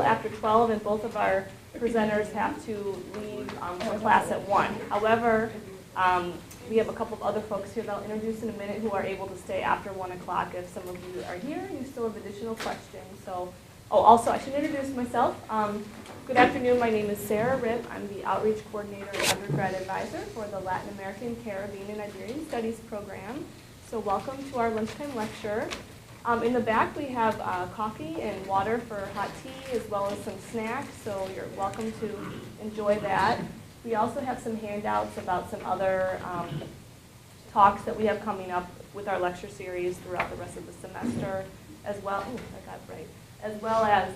after 12, and both of our presenters have to leave for class at 1. However, we have a couple of other folks here that I'll introduce in a minute who are able to stay after 1 o'clock if some of you are here and you still have additional questions. So, oh, also, I should introduce myself. Good afternoon, my name is Sarah Ripp. I'm the Outreach Coordinator and Undergrad Advisor for the Latin American, Caribbean, and Iberian Studies program. So welcome to our lunchtime lecture. In the back we have coffee and water for hot tea as well as some snacks, so you're welcome to enjoy that. We also have some handouts about some other talks that we have coming up with our lecture series throughout the rest of the semester, as well, as well as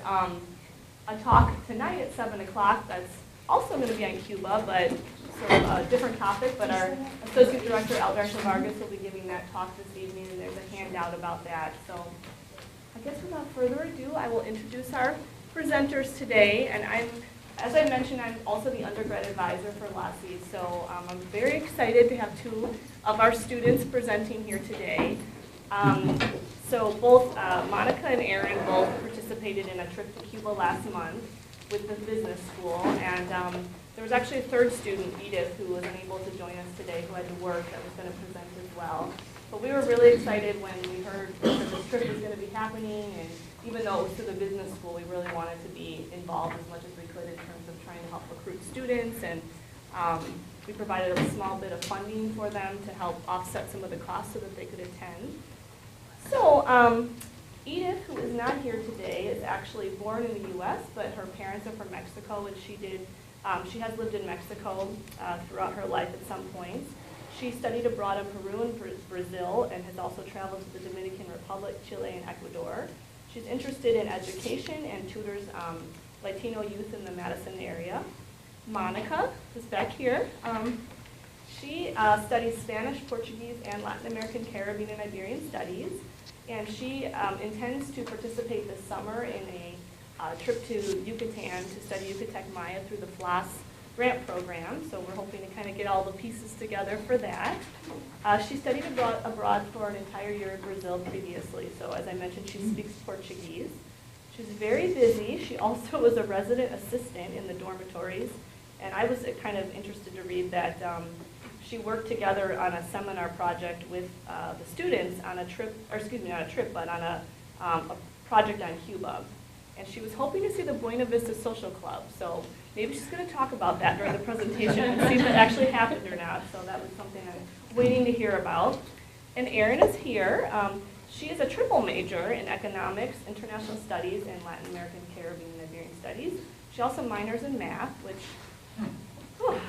a talk tonight at 7 o'clock that's also going to be on Cuba, but sort of a different topic, but our Associate Director, Alberto Vargas, will be giving that talk this evening, and there's a handout about that. So I guess without further ado, I will introduce our presenters today, and as I mentioned, I'm also the undergrad advisor for LACIS, so I'm very excited to have 2 of our students presenting here today. So both Monica and Erin both participated in a trip to Cuba last month with the business school, and there was actually a 3rd student, Edith, who was unable to join us today, who had to work, that was going to present as well. But we were really excited when we heard that this trip was going to be happening, and even though it was to the business school, we really wanted to be involved as much as we could in terms of trying to help recruit students, and we provided a small bit of funding for them to help offset some of the costs so that they could attend. So Edith, who is not here today, is actually born in the U.S., but her parents are from Mexico, and she has lived in Mexico throughout her life at some points. She studied abroad in Peru and Brazil, and has also traveled to the Dominican Republic, Chile, and Ecuador. She's interested in education and tutors Latino youth in the Madison area. Monica is back here. She studies Spanish, Portuguese, and Latin American, Caribbean, and Iberian studies. And she intends to participate this summer in a trip to Yucatan to study Yucatec Maya through the FLOSS grant program. So we're hoping to kind of get all the pieces together for that. She studied abroad for an entire year in Brazil previously. So as I mentioned, she speaks Portuguese. She's very busy. She also was a resident assistant in the dormitories. And I was kind of interested to read that she worked together on a seminar project with the students on a trip, or excuse me, not a trip, but on a project on Cuba. And she was hoping to see the Buena Vista Social Club. So maybe she's going to talk about that during the presentation and see if it actually happened or not. So that was something I'm waiting to hear about. And Erin is here. She is a triple major in economics, international studies, and Latin American, Caribbean, and Iberian studies. She also minors in math, which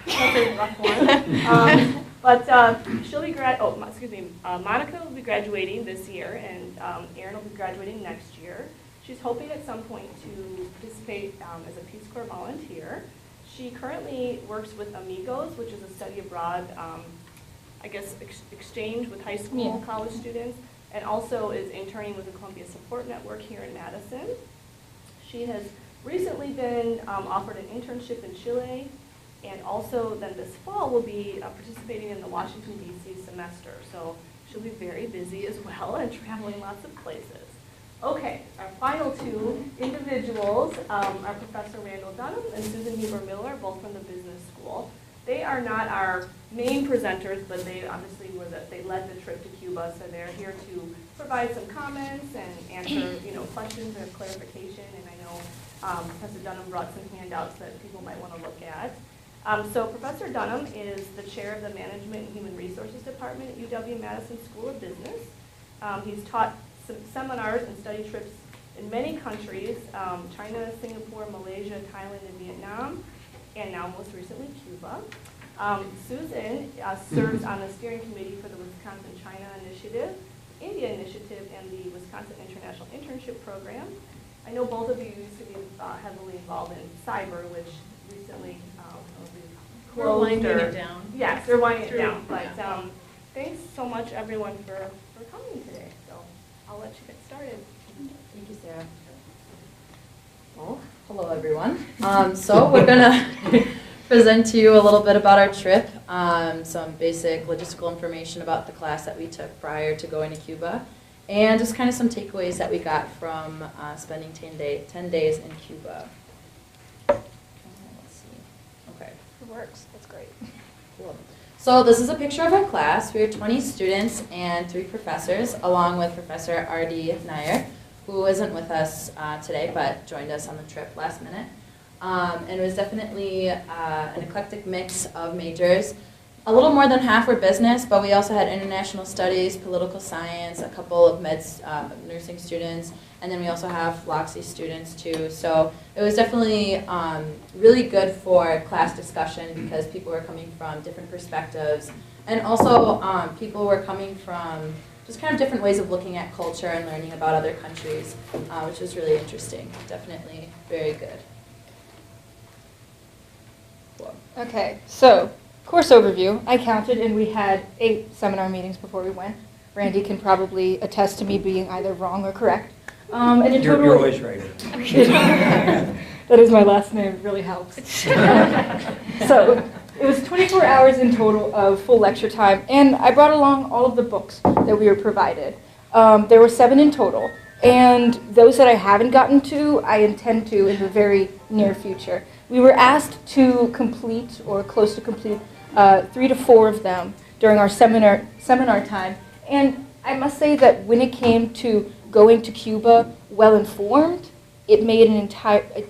that's a rough one. But she'll be Monica will be graduating this year, and Erin will be graduating next year. She's hoping at some point to participate as a Peace Corps volunteer. She currently works with Amigos, which is a study abroad, I guess, exchange with high school and college students, and also is interning with the Columbia Support Network here in Madison. She has recently been offered an internship in Chile, and also then this fall will be participating in the Washington, D.C. semester. So she'll be very busy as well and traveling lots of places. Okay, our final 2 individuals are Professor Randall Dunham and Susan Huber-Miller, both from the business school. They are not our main presenters, but they obviously they led the trip to Cuba, so they're here to provide some comments and answer questions or clarification. And I know Professor Dunham brought some handouts that people might want to look at. So Professor Dunham is the chair of the Management and Human Resources Department at UW-Madison School of Business. He's taught some seminars and study trips in many countries, China, Singapore, Malaysia, Thailand, and Vietnam, and now most recently Cuba. Susan serves on the steering committee for the Wisconsin-China Initiative, India Initiative, and the Wisconsin International Internship Program. I know both of you used to be heavily involved in cyber, which recently we're winding it down. Yes, they're winding it down. But thanks so much, everyone, for coming today. So I'll let you get started. Thank you, Sarah. Well, hello, everyone. So we're going to present to you a little bit about our trip, some basic logistical information about the class that we took prior to going to Cuba, and just kind of some takeaways that we got from spending 10 days in Cuba. Let's see. Okay. It works. That's great. Cool. So this is a picture of our class. We are 20 students and 3 professors, along with Professor R.D. Nair, who isn't with us today, but joined us on the trip last minute. And it was definitely an eclectic mix of majors. A little more than half were business, but we also had international studies, political science, a couple of nursing students, and then we also have LACIS students too. So it was definitely really good for class discussion because people were coming from different perspectives, and also people were coming from just kind of different ways of looking at culture and learning about other countries, which was really interesting. Definitely very good. Cool. Okay, so course overview. I counted, and we had 8 seminar meetings before we went. Randy can probably attest to me being either wrong or correct. And in total, You're always right. that is my last name. It really helps. So it was 24 hours in total of full lecture time, and I brought along all of the books that we were provided. There were 7 in total, and those that I haven't gotten to, I intend to in the very near future. We were asked to complete, or close to complete, 3 to 4 of them during our seminar time, and I must say that when it came to going to Cuba well-informed, it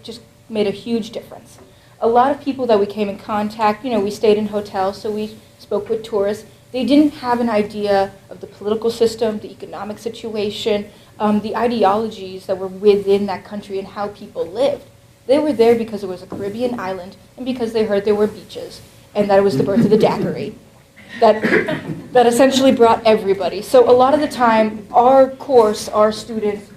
just made a huge difference. A lot of people that we came in contact, we stayed in hotels, so we spoke with tourists. They didn't have an idea of the political system, the economic situation, the ideologies that were within that country and how people lived. They were there because it was a Caribbean island and because they heard there were beaches and that it was the birth of the daiquiri. That essentially brought everybody. So a lot of the time, our course, our students,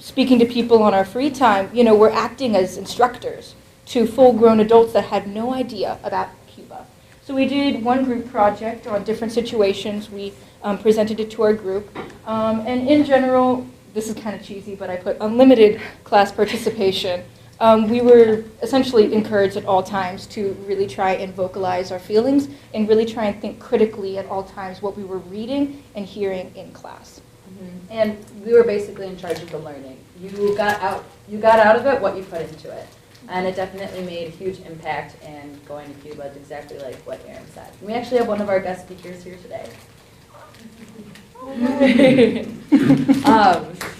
speaking to people on our free time, we're acting as instructors to full-grown adults that had no idea about Cuba. So we did one group project on different situations. We presented it to our group. And in general, this is kind of cheesy, but I put unlimited class participation. We were essentially encouraged at all times to really try and vocalize our feelings and really try and think critically at all times what we were reading and hearing in class. Mm-hmm. And we were basically in charge of the learning. You got out of it what you put into it. And it definitely made a huge impact in going to Cuba. It's exactly like what Erin said. And we actually have one of our guest speakers here today.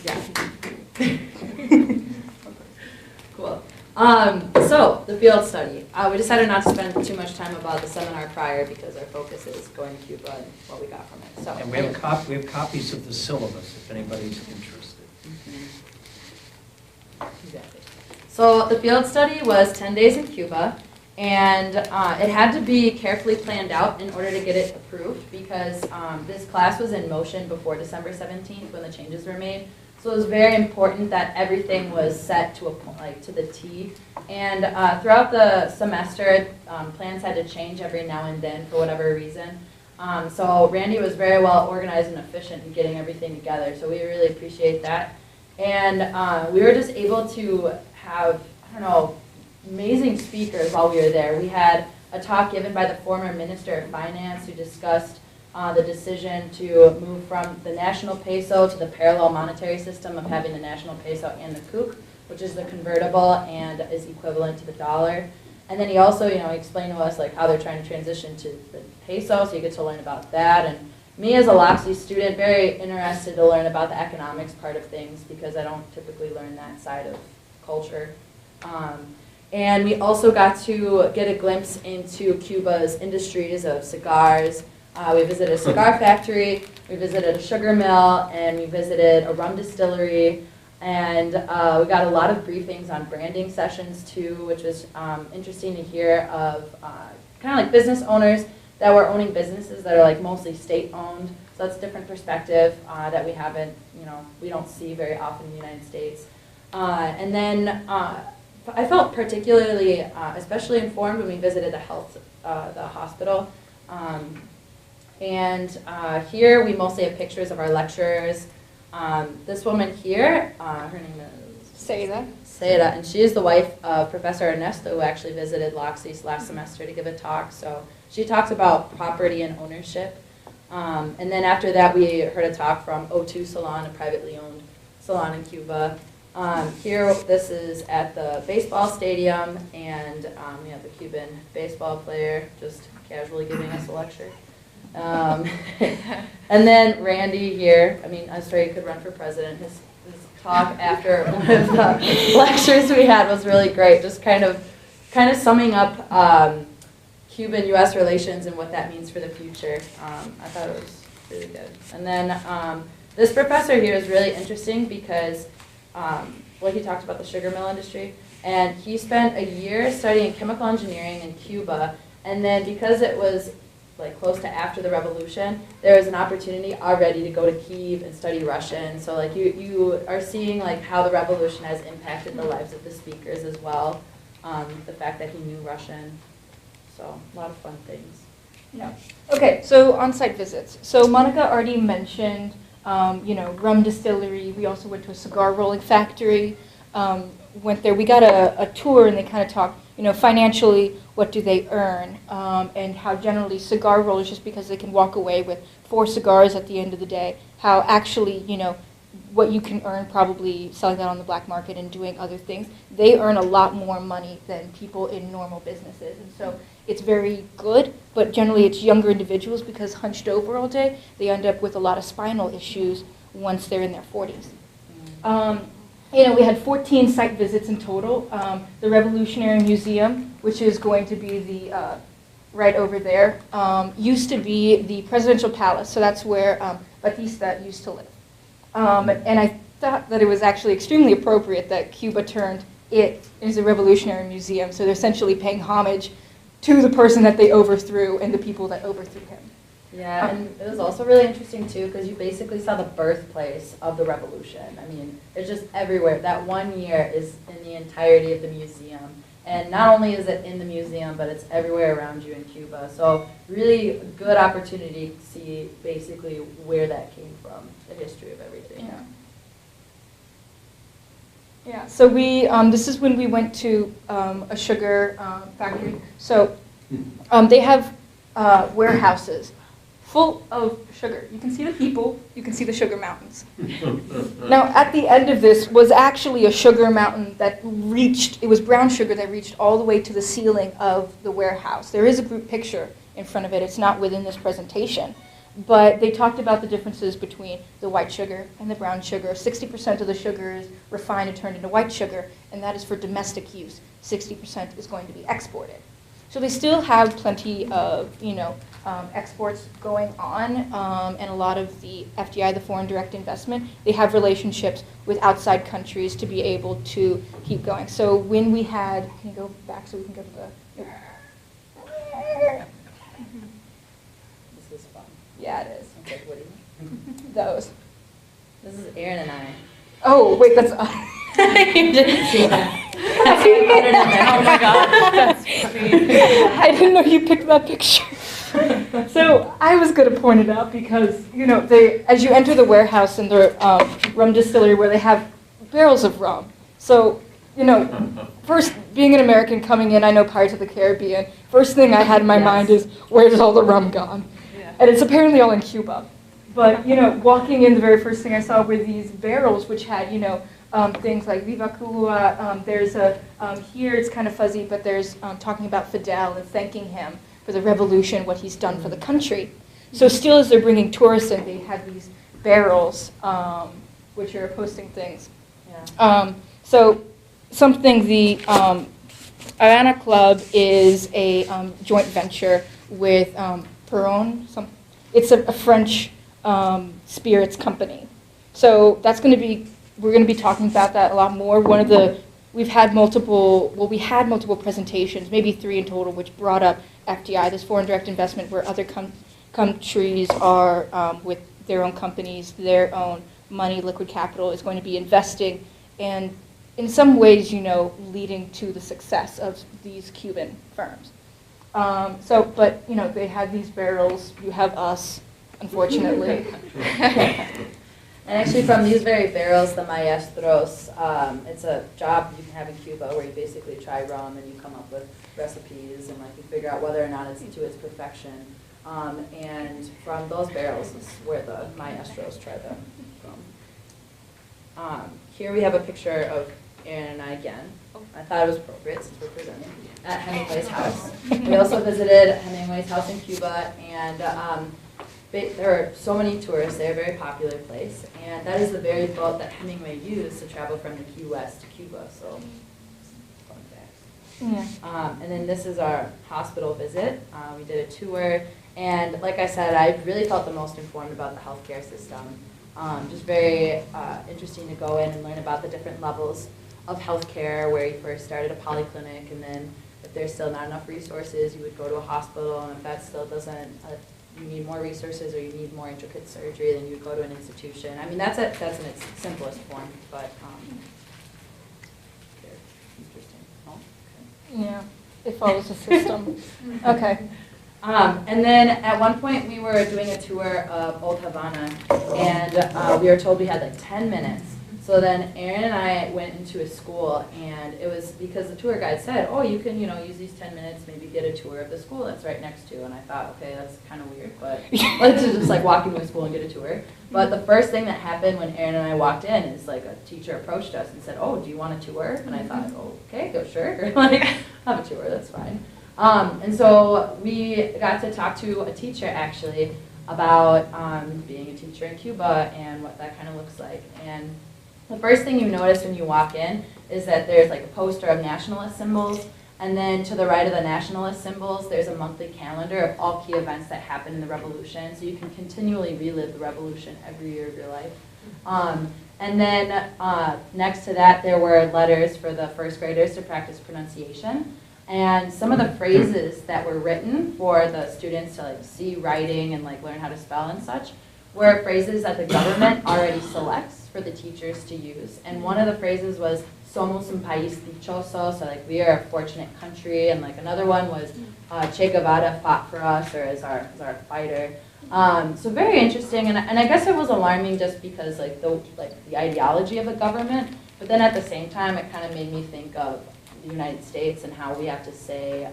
Yeah. Cool. So, the field study. We decided not to spend too much time about the seminar prior because our focus is going to Cuba and what we got from it. So, And we have copies of the syllabus if anybody's interested. Mm-hmm. Exactly. So the field study was 10 days in Cuba, and it had to be carefully planned out in order to get it approved because this class was in motion before December 17th when the changes were made. So it was very important that everything was set to a point, like to the T. And throughout the semester, plans had to change every now and then for whatever reason. So Randy was very well organized and efficient in getting everything together. So we really appreciate that. And we were just able to have, amazing speakers while we were there. We had a talk given by the former Minister of Finance who discussed the decision to move from the national peso to the parallel monetary system of having the national peso and the kook, which is the convertible and is equivalent to the dollar. And then he also, explained to us like how they're trying to transition to the peso, so you get to learn about that. And me as a LACIS student, very interested to learn about the economics part of things because I don't typically learn that side of culture. And we also got to get a glimpse into Cuba's industries of cigars. We visited a cigar factory, we visited a sugar mill, and we visited a rum distillery. And we got a lot of briefings on branding sessions too, which was interesting to hear of kind of like business owners that were owning businesses that are like mostly state-owned. So that's a different perspective that we haven't, we don't see very often in the United States. And then I felt particularly, especially informed when we visited the hospital. Here we mostly have pictures of our lecturers. This woman here, her name is Seda, and she is the wife of Professor Ernesto, who actually visited LACIS last semester to give a talk. So she talks about property and ownership. And then after that, we heard a talk from O2 Salon, a privately owned salon in Cuba. Here, this is at the baseball stadium, and we have the Cuban baseball player just casually giving us a lecture. And then Randy here, I mean, I'm sorry he could run for president. His talk after one of the lectures we had was really great, just kind of summing up Cuban-U.S. relations and what that means for the future. I thought it was really good. And then this professor here is really interesting because he talked about the sugar mill industry, and he spent a year studying chemical engineering in Cuba, and then because it was like close to after the revolution, there was an opportunity already to go to Kyiv and study Russian. So like you are seeing like how the revolution has impacted the lives of the speakers as well. The fact that he knew Russian. So a lot of fun things. Yeah. Okay, so on-site visits. So Monica already mentioned, rum distillery. We also went to a cigar rolling factory. Went there. We got a tour, and they kind of talked, financially, what do they earn, and how generally cigar rollers, just because they can walk away with 4 cigars at the end of the day, how actually, what you can earn probably selling that on the black market and doing other things, they earn a lot more money than people in normal businesses. And so it's very good, but generally it's younger individuals because hunched over all day, they end up with a lot of spinal issues once they're in their 40s. We had 14 site visits in total. The Revolutionary Museum, which is going to be the right over there, used to be the presidential palace, so that's where Batista used to live. And I thought that it was actually extremely appropriate that Cuba turned it into a revolutionary museum, so they're essentially paying homage to the person that they overthrew and the people that overthrew him. Yeah, and it was also really interesting too because you basically saw the birthplace of the revolution. I mean, it's just everywhere. That 1 year is in the entirety of the museum. And not only is it in the museum, but it's everywhere around you in Cuba. So really good opportunity to see basically where that came from, the history of everything. Yeah. Yeah, so this is when we went to a sugar factory. So they have warehouses full of sugar. You can see the people, you can see the sugar mountains. Now, at the end of this was actually a sugar mountain that it was brown sugar that reached all the way to the ceiling of the warehouse. There is a group picture in front of it. It's not within this presentation. But they talked about the differences between the white sugar and the brown sugar. 60% of the sugar is refined and turned into white sugar, and that is for domestic use. 60% is going to be exported. So they still have plenty of, exports going on, and a lot of the FDI, the foreign direct investment, they have relationships with outside countries to be able to keep going. So when we had, can you go back so we can go to the, This is fun. yeah, it is. Okay, what do you Those. This is Erin and I. Oh, wait, that's, You didn't see that. Oh my God, that's funny. I didn't know you picked that picture. So I was going to point it out because, as you enter the warehouse in the rum distillery where they have barrels of rum. So, first, being an American coming in, I know Pirates of the Caribbean, first thing I had in my mind is, where's all the rum gone? Yeah. And it's apparently all in Cuba. But, walking in, the very first thing I saw were these barrels which had, things like Viva Cuba. There's here it's kind of fuzzy, but there's talking about Fidel and thanking him for the revolution, what he's done for the country. So still as they're bringing tourists in, they have these barrels, which are posting things. Yeah. So something the Havana Club is a joint venture with Perron. It's a French spirits company. So that's going to be, we're going to be talking about that a lot more. We had multiple presentations, maybe 3 in total, which brought up FDI, this foreign direct investment, where other countries are, with their own companies, their own money, liquid capital, is going to be investing, and in some ways, leading to the success of these Cuban firms. But they have these barrels, you have us, unfortunately. And actually from these very barrels, the maestros, it's a job you can have in Cuba where you basically try rum and you come up with recipes and you figure out whether or not it's to its perfection. And from those barrels is where the maestros try to from. Here we have a picture of Erin and I again. I thought it was appropriate since we're presenting at Hemingway's house. We also visited Hemingway's house in Cuba, and there are so many tourists. They're a very popular place, and that is the very boat that Hemingway used to travel from the Key West to Cuba. So, fun fact. Yeah. And then this is our hospital visit. We did a tour, and like I said, I really felt the most informed about the healthcare system. Just very interesting to go in and learn about the different levels of healthcare, where you first started a polyclinic, and then if there's still not enough resources, you would go to a hospital, and if that still doesn't, you need more resources or you need more intricate surgery, then you would go to an institution. I mean, that's in its simplest form, but interesting. Oh, okay. Yeah, it follows the system. Okay. And then at one point we were doing a tour of Old Havana, and we were told we had like 10 minutes. So then Erin and I went into a school, and it was because the tour guide said, oh, you can, use these 10 minutes, maybe get a tour of the school that's right next to. And I thought, okay, that's kind of weird, but let's just like walk into a school and get a tour. But the first thing that happened when Erin and I walked in is like a teacher approached us and said, oh, do you want a tour? And I thought, oh, okay, go sure. Like, have a tour, that's fine. And so we got to talk to a teacher actually about being a teacher in Cuba and what that kind of looks like. And the first thing you notice when you walk in is that there's like a poster of nationalist symbols, and then to the right of the nationalist symbols there's a monthly calendar of all key events that happened in the revolution, so you can continually relive the revolution every year of your life. And then next to that there were letters for the first graders to practice pronunciation. And some of the phrases that were written for the students to like see writing and like learn how to spell and such were phrases that the government already selects for the teachers to use. And one of the phrases was "Somos un país dichoso," so like we are a fortunate country. And like another one was Che Guevara fought for us, or as our fighter. So very interesting, and I guess it was alarming just because like the ideology of the government, but then at the same time it kind of made me think of the United States and how we have to say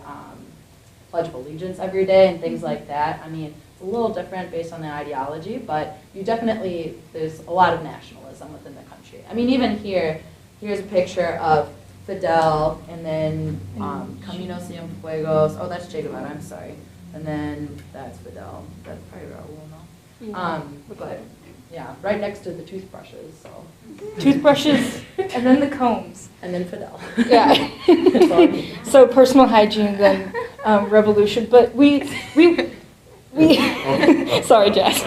Pledge of Allegiance every day and things like that. I mean, it's a little different based on the ideology, but you definitely, there's a lot of nationalism within the country. I mean, even here's a picture of Fidel, and then Camino Cienfuegos. Oh, that's Che Guevara, I'm sorry. And then that's Fidel. That's probably Raul, no? But yeah, right next to the toothbrushes, so. Toothbrushes, and then the combs. And then Fidel. Yeah. So personal hygiene, then revolution. But we sorry, Jess.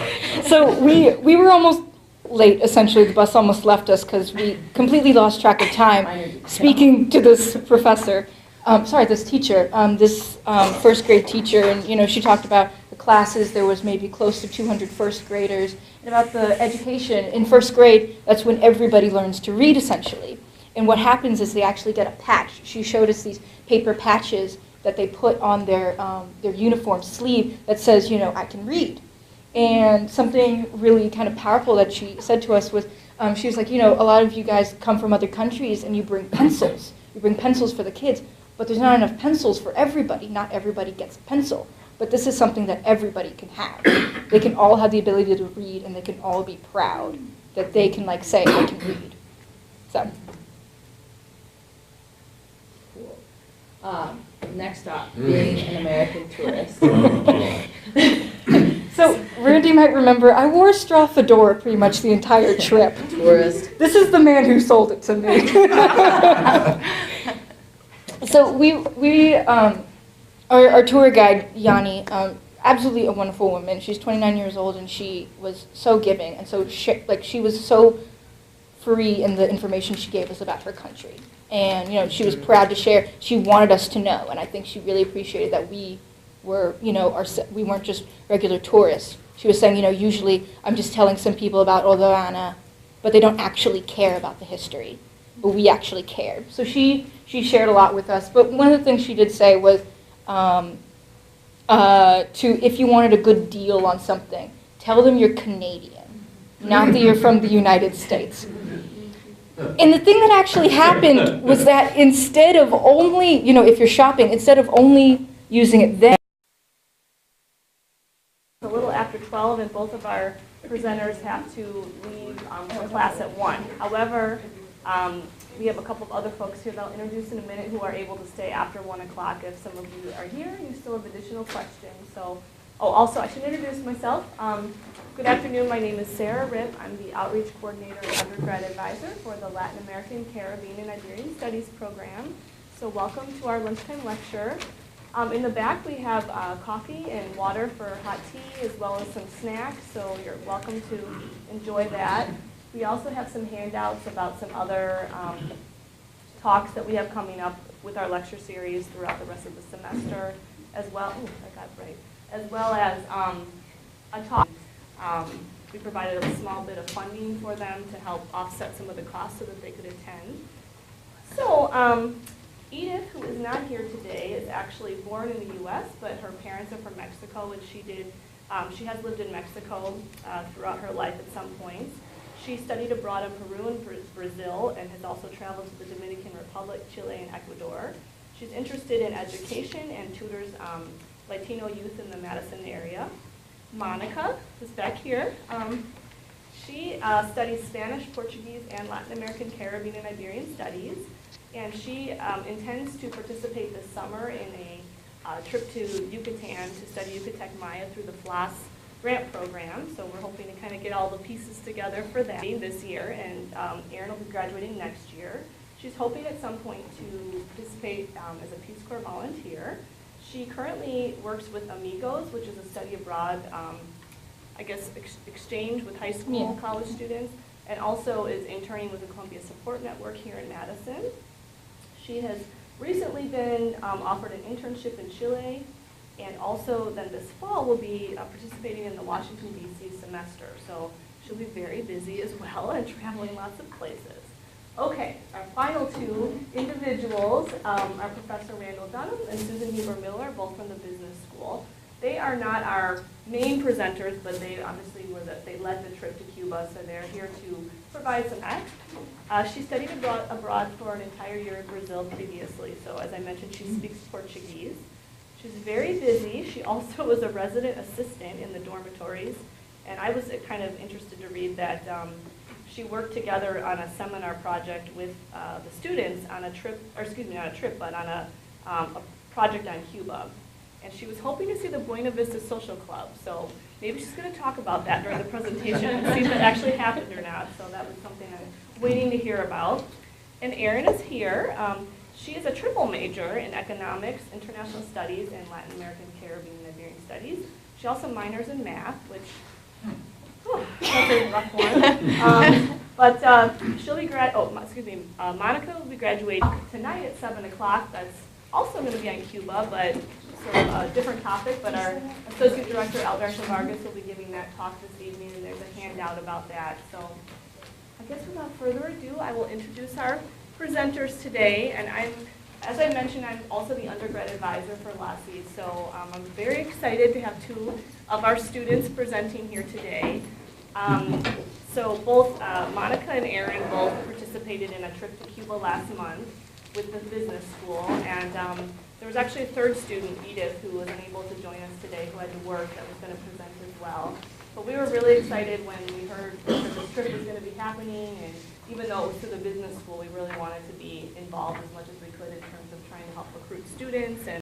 So we were almost late, essentially. The bus almost left us because we completely lost track of time speaking to this professor. This teacher, this first grade teacher, and she talked about the classes. There was maybe close to 200 first graders, and about the education. In first grade, that's when everybody learns to read, essentially. And what happens is they actually get a patch. She showed us these paper patches that they put on their uniform sleeve that says, I can read. And something really kind of powerful that she said to us was, she was like, a lot of you guys come from other countries and you bring pencils. You bring pencils for the kids, but there's not enough pencils for everybody. Not everybody gets a pencil. But this is something that everybody can have. They can all have the ability to read, and they can all be proud that they can say, I can read. So. Cool. Next up, being an American tourist. So Randy might remember, I wore a straw fedora pretty much the entire trip. Tourist. This is the man who sold it to me. So our tour guide, Yanni, absolutely a wonderful woman. She's 29 years old, and she was so giving, and so she was so free in the information she gave us about her country. And she was proud to share. She wanted us to know, and I think she really appreciated that we were, we weren't just regular tourists. She was saying, usually I'm just telling some people about Old Havana, but they don't actually care about the history. But we actually cared. So she shared a lot with us. But one of the things she did say was, if you wanted a good deal on something, tell them you're Canadian, not that you're from the United States. And the thing that actually happened was that instead of only, if you're shopping, instead of only using it then, relevant, both of our presenters have to leave for class at 1. However, we have a couple of other folks here that I'll introduce in a minute who are able to stay after 1 o'clock if some of you are here and you still have additional questions. So, oh, also, I should introduce myself. Good afternoon, my name is Sarah Ripp. I'm the Outreach Coordinator and Undergrad Advisor for the Latin American, Caribbean, and Iberian Studies program. So welcome to our lunchtime lecture. In the back we have coffee and water for hot tea as well as some snacks, so you're welcome to enjoy that. We also have some handouts about some other talks that we have coming up with our lecture series throughout the rest of the semester, as well, as well as a talk. We provided a small bit of funding for them to help offset some of the costs so that they could attend. So, Edith, who is not here today, is actually born in the U.S., but her parents are from Mexico, and she has lived in Mexico throughout her life at some points. She studied abroad in Peru and Brazil, and has also traveled to the Dominican Republic, Chile, and Ecuador. She's interested in education and tutors Latino youth in the Madison area. Monica is back here. She studies Spanish, Portuguese, and Latin American, Caribbean, and Iberian studies. And she intends to participate this summer in a trip to Yucatan to study Yucatec Maya through the FLOS grant program. So we're hoping to kind of get all the pieces together for that this year. And Erin will be graduating next year. She's hoping at some point to participate as a Peace Corps volunteer. She currently works with Amigos, which is a study abroad, I guess, exchange with high school, college students, and also is interning with the Columbia Support Network here in Madison. She has recently been offered an internship in Chile, and also then this fall will be participating in the Washington, D.C. semester. So she'll be very busy as well and traveling lots of places. Okay, our final two individuals are Professor Randall Dunham and Susan Huber-Miller, both from the business school. They are not our main presenters, but they obviously they led the trip to Cuba, so they're here to provide some facts. She studied abroad for an entire year in Brazil previously, so as I mentioned, she speaks Portuguese. She's very busy. She also was a resident assistant in the dormitories, and I was kind of interested to read that she worked together on a seminar project with the students on a trip, or excuse me, not a trip, but on a project on Cuba. And she was hoping to see the Buena Vista Social Club. So maybe she's going to talk about that during the presentation and see if it actually happened or not. So that was something I'm waiting to hear about. And Erin is here. She is a triple major in economics, international studies, and Latin American, Caribbean, and Iberian studies. She also minors in math, which that's a rough one. But she'll be Monica will be graduating tonight at 7 o'clock. That's also going to be on Cuba, but sort of a different topic. But our Associate Director, Alberto Vargas, will be giving that talk this evening, and there's a handout about that. So I guess without further ado, I will introduce our presenters today. And as I mentioned, I'm also the undergrad advisor for LACIS. So I'm very excited to have two of our students presenting here today. So both Monica and Erin both participated in a trip to Cuba last month with the business school, and there was actually a third student, Edith, who was unable to join us today, who had to work, that was going to present as well. But we were really excited when we heard that this trip was going to be happening, and even though it was to the business school, we really wanted to be involved as much as we could in terms of trying to help recruit students and